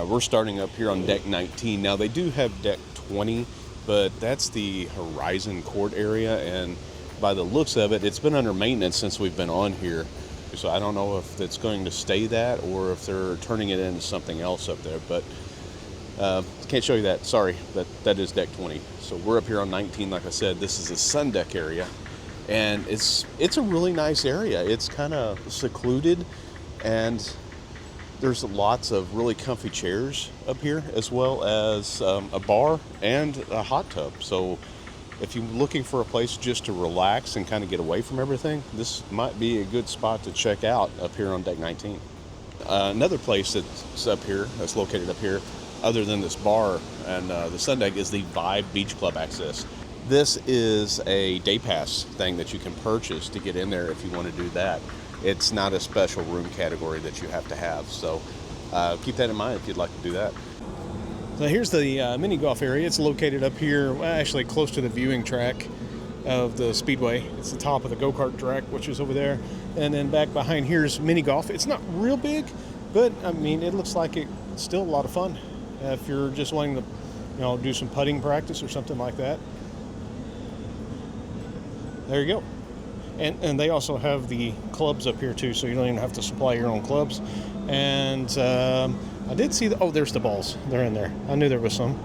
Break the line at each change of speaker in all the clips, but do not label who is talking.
We're starting up here on deck 19. Now they do have deck 20, but that's the horizon court area, and by the looks of it, it's been under maintenance since we've been on here. So I don't know if it's going to stay that or if they're turning it into something else up there, but can't show you that, sorry, but that is deck 20. So we're up here on 19. Like I said, this is a sun deck area, and it's a really nice area. It's kind of secluded, and there's lots of really comfy chairs up here, as well as a bar and a hot tub. So if you're looking for a place just to relax and kind of get away from everything, this might be a good spot to check out up here on deck 19. Another place that's up here, that's located up here, other than this bar and the sun deck, is the Vibe Beach Club access. This is a day pass thing that you can purchase to get in there if you want to do that. It's not a special room category that you have to have, so keep that in mind if you'd like to do that. So here's the mini golf area. It's located up here, actually close to the viewing track of the Speedway. It's the top of the go-kart track, which is over there. And then back behind here's mini golf. It's not real big, but I mean, it looks like it's still a lot of fun if you're just wanting to, do some putting practice or something like that. There you go. And they also have the clubs up here too, so you don't even have to supply your own clubs. And I did see there's the balls. They're in there. I knew there was some.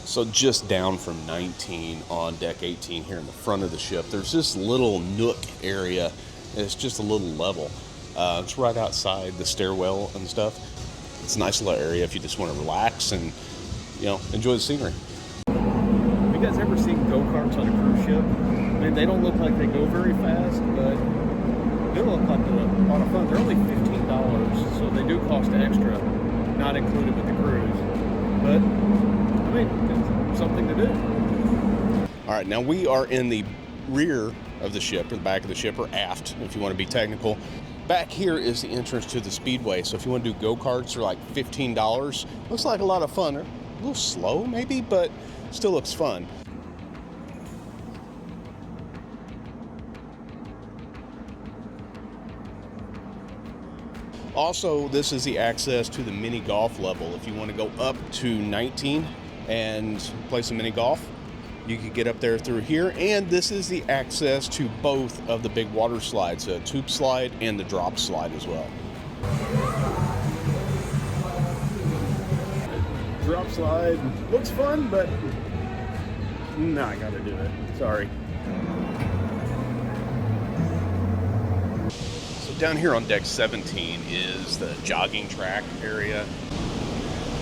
So just down from 19 on deck 18 here in the front of the ship, there's this little nook area. It's just a little level. It's right outside the stairwell and stuff. It's a nice little area if you just want to relax and, enjoy the scenery. Have you guys ever seen go-karts on a cruise ship? I mean, they don't look like they go very fast, but they look like a lot of fun. They're only $15, so they do cost extra, not included with the cruise. But, I mean, it's something to do. All right, now we are in the rear of the ship, or the back of the ship, or aft, if you want to be technical. Back here is the entrance to the Speedway, so if you want to do go-karts, they're like $15. Looks like a lot of fun. They're a little slow, maybe, but still looks fun. Also, this is the access to the mini golf level. If you want to go up to 19 and play some mini golf, you can get up there through here. And this is the access to both of the big water slides, the tube slide and the drop slide as well. Drop slide looks fun, but no, I gotta do it. Sorry. Down here on deck 17 is the jogging track area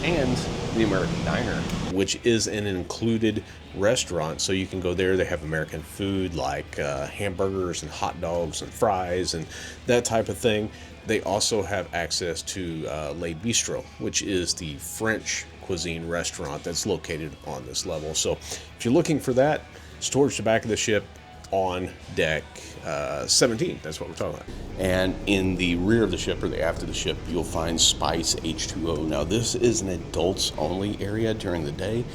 and the American Diner, which is an included restaurant. So you can go there. They have American food like hamburgers and hot dogs and fries and that type of thing. They also have access to Le Bistro, which is the French cuisine restaurant that's located on this level. So if you're looking for that, it's towards the back of the ship on deck 17. That's what we're talking about. And in the rear of the ship, or the aft of the ship, you'll find Spice H2O. Now this is an adults only area during the day,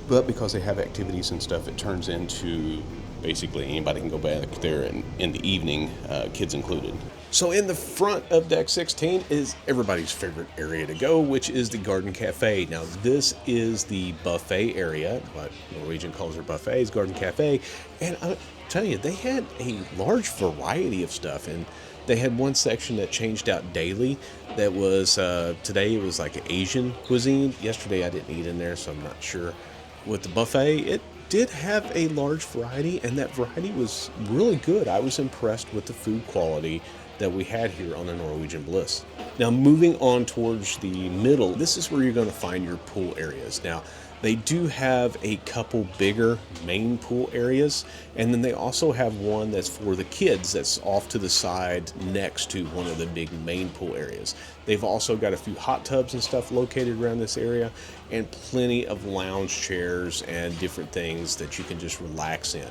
but because they have activities and stuff, it turns into basically anybody can go back there in the evening, kids included. So in the front of deck 16 is everybody's favorite area to go, which is the Garden Cafe. Now this is the buffet area, what Norwegian calls their buffets, Garden Cafe. And I'll tell you, they had a large variety of stuff, and they had one section that changed out daily. That was, today it was like Asian cuisine. Yesterday I didn't eat in there, so I'm not sure. With the buffet, it did have a large variety, and that variety was really good. I was impressed with the food quality that we had here on the Norwegian Bliss. Now moving on towards the middle, this is where you're going to find your pool areas. Now they do have a couple bigger main pool areas, and then they also have one that's for the kids that's off to the side next to one of the big main pool areas. They've also got a few hot tubs and stuff located around this area, and plenty of lounge chairs and different things that you can just relax in.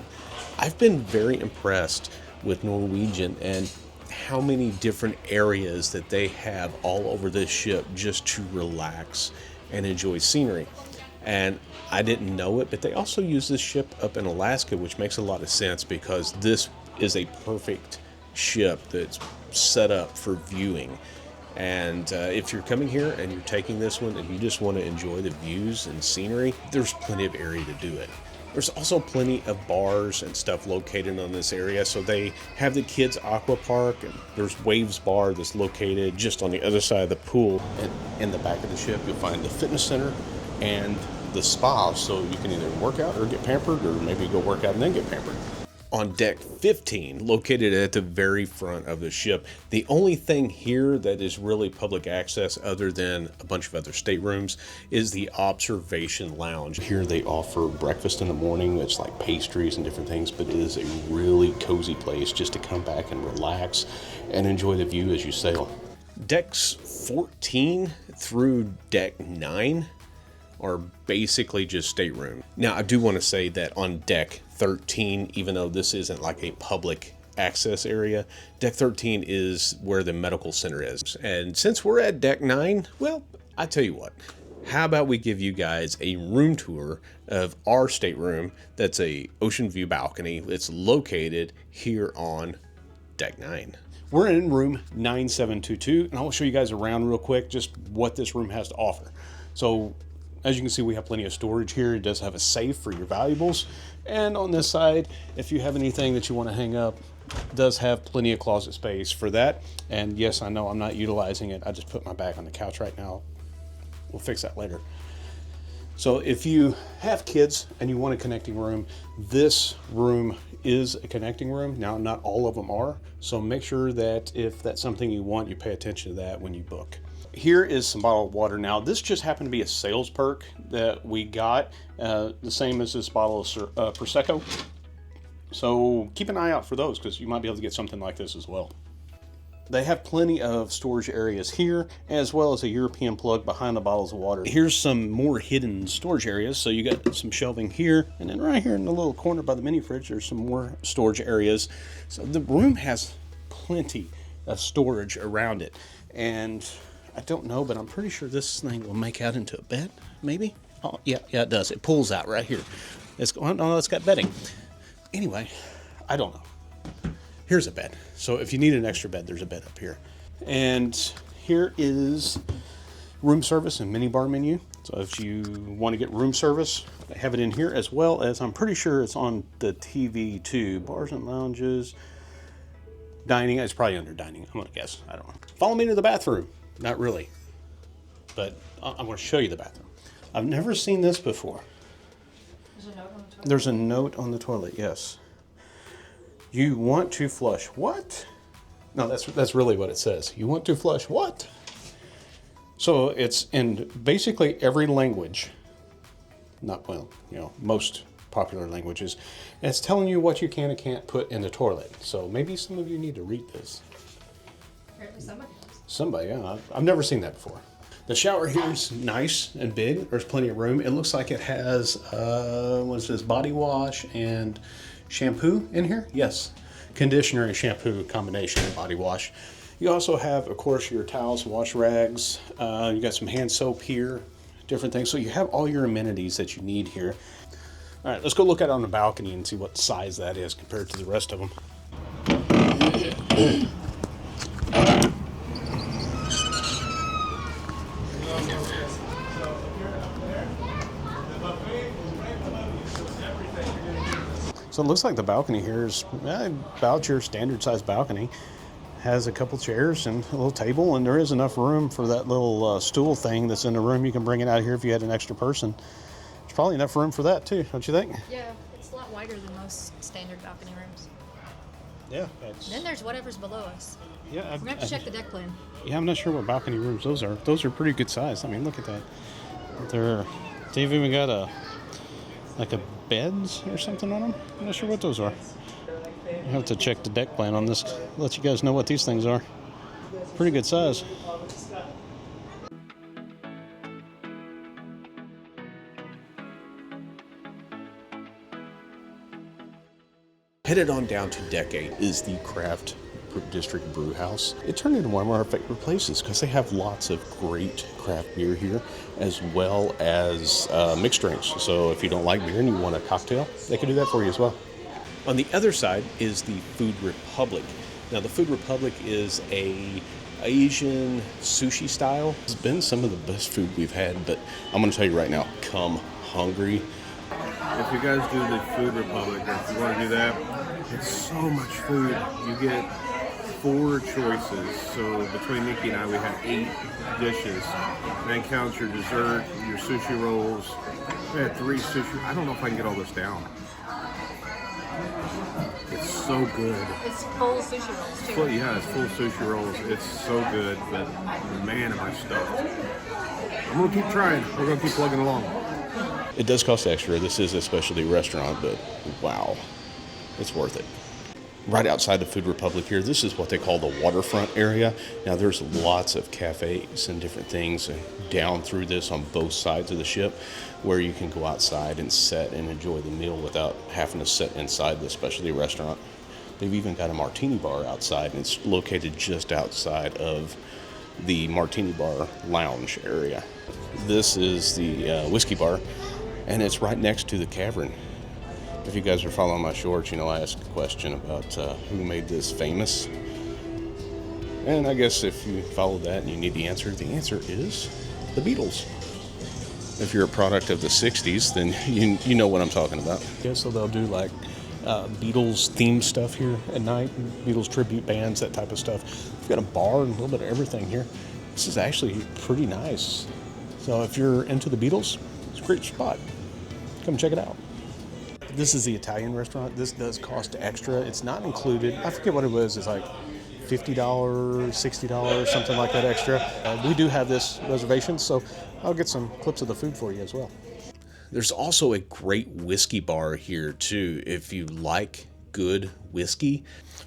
I've been very impressed with Norwegian and how many different areas that they have all over this ship just to relax and enjoy scenery. And I didn't know it, but they also use this ship up in Alaska, which makes a lot of sense because this is a perfect ship that's set up for viewing. And if you're coming here and you're taking this one and you just want to enjoy the views and scenery, there's plenty of area to do it. There's also plenty of bars and stuff located on this area. So they have the kids aqua park, and there's Waves Bar that's located just on the other side of the pool. And in the back of the ship, you'll find the fitness center and the spa, so you can either work out or get pampered, or maybe go work out and then get pampered. On deck 15, located at the very front of the ship, the only thing here that is really public access other than a bunch of other staterooms is the observation lounge. Here they offer breakfast in the morning. It's like pastries and different things, but it is a really cozy place just to come back and relax and enjoy the view as you sail. Decks 14 through deck 9 are basically just stateroom. Now, I do want to say that on deck 13, even though this isn't like a public access area, deck 13 is where the medical center is. And since we're at deck 9, well, I tell you what, how about we give you guys a room tour of our stateroom that's a ocean view balcony. It's located here on deck 9. We're in room 9722, and I'll show you guys around real quick just what this room has to offer. So as you can see, we have plenty of storage here. It does have a safe for your valuables. And on this side, if you have anything that you want to hang up, it does have plenty of closet space for that. And yes, I know I'm not utilizing it. I just put my back on the couch right now. We'll fix that later. So if you have kids and you want a connecting room, this room is a connecting room. Now, not all of them are. So make sure that if that's something you want, you pay attention to that when you book. Here is some bottled water. Now, this just happened to be a sales perk that we got, the same as this bottle of Prosecco. So keep an eye out for those, because you might be able to get something like this as well. They have plenty of storage areas here, as well as a European plug behind the bottles of water. Here's some more hidden storage areas. So you got some shelving here, and then right here in the little corner by the mini fridge, there's some more storage areas. So the room has plenty of storage around it. And I don't know, but I'm pretty sure this thing will make out into a bed, maybe? Oh, yeah, it does. It pulls out right here. It's got bedding. Anyway, I don't know. Here's a bed. So if you need an extra bed, there's a bed up here. And here is room service and minibar menu. So if you want to get room service, they have it in here, as well as I'm pretty sure it's on the TV too. Bars and lounges, dining. It's probably under dining, I'm gonna guess. I don't know. Follow me to the bathroom. Not really, but I'm going to show you the bathroom. I've never seen this before.
There's a note on the toilet.
There's a note on the toilet, yes. You want to flush what? No, that's really what it says. You want to flush what? So it's in basically every language. Not, well, most popular languages. And it's telling you what you can and can't put in the toilet. So maybe some of you need to read this.
Apparently somebody does.
Somebody, yeah. I've never seen that before. The shower here is nice and big. There's plenty of room. It looks like it has, what is this, body wash and shampoo in here? Yes. Conditioner and shampoo combination of body wash. You also have, of course, your towels, wash rags. You got some hand soap here, different things. So you have all your amenities that you need here. All right, let's go look at it on the balcony and see what size that is compared to the rest of them. So it looks like the balcony here is about your standard size balcony. Has a couple chairs and a little table, and there is enough room for that little stool thing that's in the room. You can bring it out here if you had an extra person. There's probably enough room for that too, don't you think?
Yeah, it's a lot wider than most standard balcony rooms.
Yeah.
Then there's whatever's below us.
Yeah.
We're gonna have to check the deck plan.
Yeah, I'm not sure what balcony rooms those are. Those are pretty good size. I mean, look at that. They've even got a beds or something on them. I'm not sure what those are. I have to check the deck plan on this. Let you guys know what these things are. Pretty good size. Headed on down to deck 8 is the Craft District Brew House. It turned into one of our favorite places because they have lots of great craft beer here, as well as mixed drinks. So if you don't like beer and you want a cocktail, they can do that for you as well. On the other side is the Food Republic. Now, the Food Republic is a Asian sushi style. It's been some of the best food we've had, but I'm going to tell you right now, come hungry.
If you guys do the Food Republic, or if you want to do that, it's so much food. You get 4 choices. So between Nikki and I, we had 8 dishes. That counts your dessert, your sushi rolls. We had 3 sushi. I don't know if I can get all this down. It's so good.
It's full sushi rolls too.
Full, yeah, it's full sushi rolls. It's so good, but man, am I stuffed. I'm gonna keep trying. We're gonna keep plugging along.
It does cost extra. This is a specialty restaurant, but wow, it's worth it. Right outside the Food Republic here, this is what they call the waterfront area. Now there's lots of cafes and different things down through this on both sides of the ship where you can go outside and sit and enjoy the meal without having to sit inside the specialty restaurant. They've even got a martini bar outside, and it's located just outside of the martini bar lounge area. This is the whiskey bar, and it's right next to the cavern. If you guys are following my shorts, you know I asked a question about who made this famous. And I guess if you follow that and you need the answer is the Beatles. If you're a product of the 60s, then you know what I'm talking about. Yeah, so they'll do like Beatles themed stuff here at night, Beatles tribute bands, that type of stuff. We've got a bar and a little bit of everything here. This is actually pretty nice. So if you're into the Beatles, it's a great spot. Come check it out. This is the Italian restaurant. This does cost extra. It's not included. I forget what it was. It's like $50, $60, something like that extra. We do have this reservation, so I'll get some clips of the food for you as well. There's also a great whiskey bar here too, if you like good whiskey.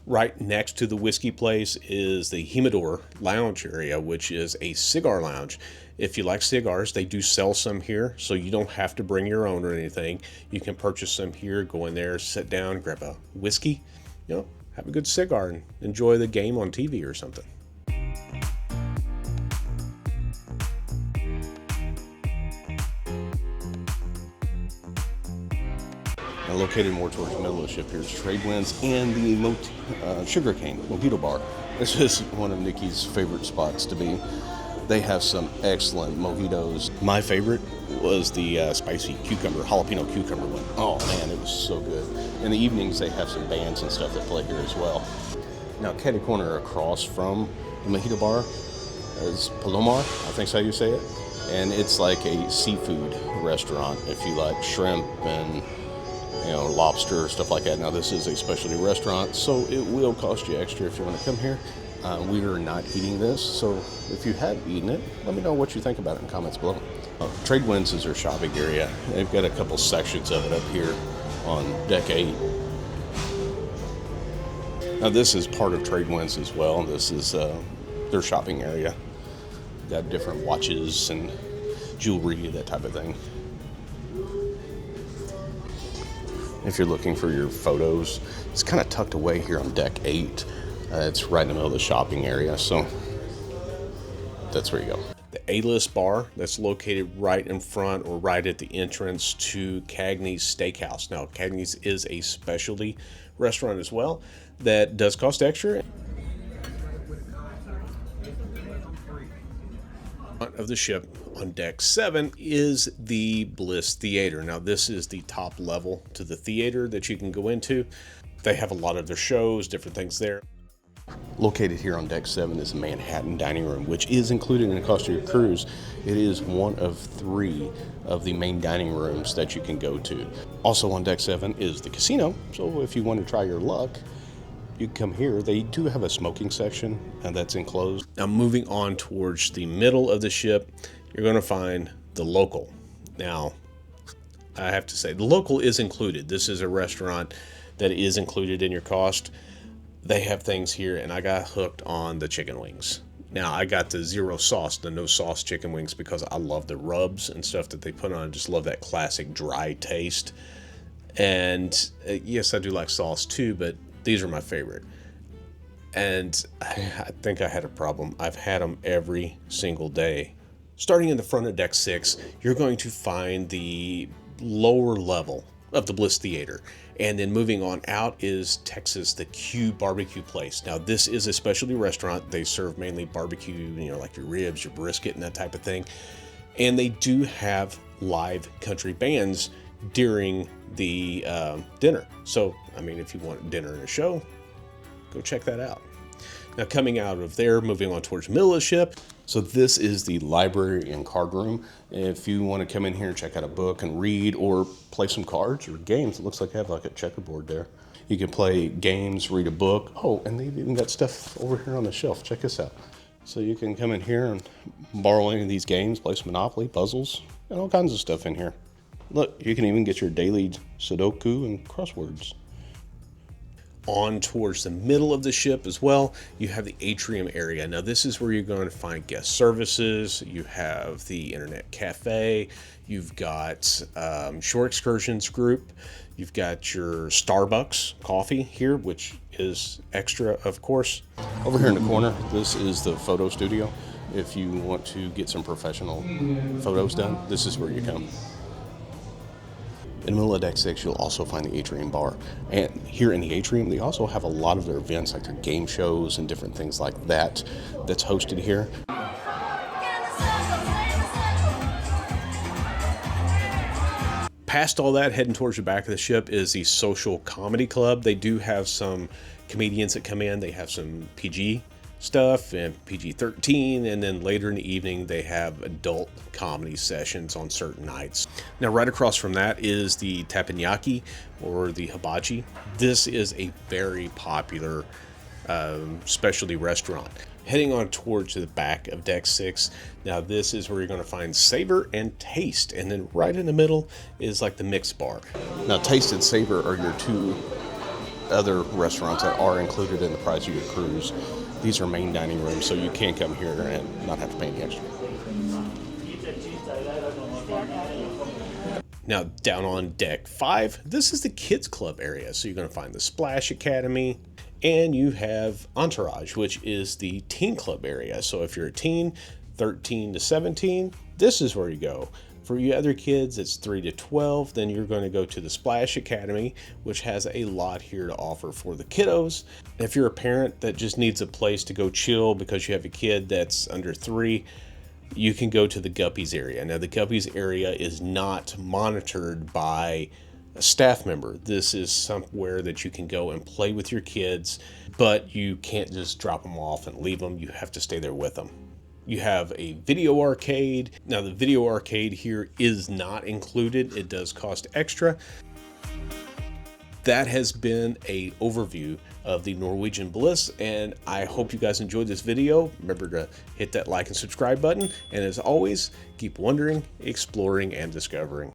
Right next to the whiskey place is the Humidor lounge area, which is a cigar lounge. If you like cigars, they do sell some here, so you don't have to bring your own or anything. You can purchase some here, go in there, sit down, grab a whiskey, have a good cigar and enjoy the game on TV or something. Now, located more towards the middle of the ship here is Trade Winds and the Sugarcane Mojito Bar. This is one of Nikki's favorite spots to be. They have some excellent mojitos. My favorite was the spicy jalapeno cucumber one. Oh man, it was so good. In the evenings, they have some bands and stuff that play here as well. Now, catty corner across from the mojito bar is Palomar, I think is how you say it. And it's like a seafood restaurant if you like shrimp and lobster, stuff like that. Now, this is a specialty restaurant, so it will cost you extra if you want to come here. We are not eating this, so if you have eaten it, let me know what you think about it in comments below. Trade Winds is their shopping area. They've got a couple sections of it up here on deck 8. Now, this is part of Trade Winds as well. This is their shopping area. Got different watches and jewelry, that type of thing. If you're looking for your photos, it's kind of tucked away here on deck 8. It's right in the middle of the shopping area, so that's where you go. The A-List bar that's located right in front or right at the entrance to Cagney's Steakhouse. Now, Cagney's is a specialty restaurant as well that does cost extra. Of the ship on deck 7 is the Bliss Theater. Now, this is the top level to the theater that you can go into. They have a lot of their shows, different things there. Located here on deck 7 is the Manhattan dining room, which is included in the cost of your cruise. It is one of 3 of the main dining rooms that you can go to. Also on deck 7 is the casino, so if you want to try your luck, you can come here. They do have a smoking section, and that's enclosed. Now, moving on towards the middle of the ship, you're going to find the Local. Now, I have to say, the Local is included. This is a restaurant that is included in your cost. They have things here, and I got hooked on the chicken wings. Now, I got the zero sauce, the no sauce chicken wings, because I love the rubs and stuff that they put on. I just love that classic dry taste. And yes, I do like sauce too, but these are my favorite. And I think I had a problem. I've had them every single day. Starting in the front of deck 6, you're going to find the lower level of the Bliss Theater. And then moving on out is Texas, the Q Barbecue Place. Now this is a specialty restaurant. They serve mainly barbecue, like your ribs, your brisket, and that type of thing. And they do have live country bands during the dinner. So, if you want dinner and a show, go check that out. Now coming out of there, moving on towards the middle of the ship. So this is the library and card room. If you want to come in here and check out a book and read or play some cards or games, it looks like they have like a checkerboard there. You can play games, read a book. Oh, and they've even got stuff over here on the shelf. Check this out. So you can come in here and borrow any of these games, play some Monopoly, puzzles, and all kinds of stuff in here. Look, you can even get your daily Sudoku and crosswords. On towards the middle of the ship as well, you have the Atrium area. Now this is where you're going to find guest services. You have the internet cafe. You've got shore excursions group. You've got your Starbucks coffee here, which is extra, of course. Over here in the corner, this is the photo studio. If you want to get some professional photos done, this is where you come. In the middle of deck 6, you'll also find the Atrium bar. And here in the Atrium, they also have a lot of their events, like their game shows and different things like that, that's hosted here. Past all that, heading towards the back of the ship is the Social Comedy Club. They do have some comedians that come in. They have some PG stuff and PG-13, and then later in the evening they have adult comedy sessions on certain nights. Now right across from that is the teppanyaki, or the hibachi. This is a very popular specialty restaurant. Heading on towards the back of deck 6, now this is where you're going to find Savor and Taste, and then right in the middle is like the mix bar. Now Taste and Savor are your two other restaurants that are included in the price of your cruise. These are main dining rooms, so you can come here and not have to pay any extra. Now down on deck 5, this is the kids club area. So you're going to find the Splash Academy, and you have Entourage, which is the teen club area. So if you're a teen, 13 to 17, this is where you go. For you other kids, it's 3 to 12, then you're going to go to the Splash Academy, which has a lot here to offer for the kiddos. If you're a parent that just needs a place to go chill because you have a kid that's under 3, you can go to the Guppies area. Now the Guppies area is not monitored by a staff member. This is somewhere that you can go and play with your kids, but you can't just drop them off and leave them. You have to stay there with them. You have a video arcade. Now the video arcade here is not included. It does cost extra. That has been an overview of the Norwegian Bliss, and I hope you guys enjoyed this video. Remember to hit that like and subscribe button, and as always, keep wondering, exploring, and discovering.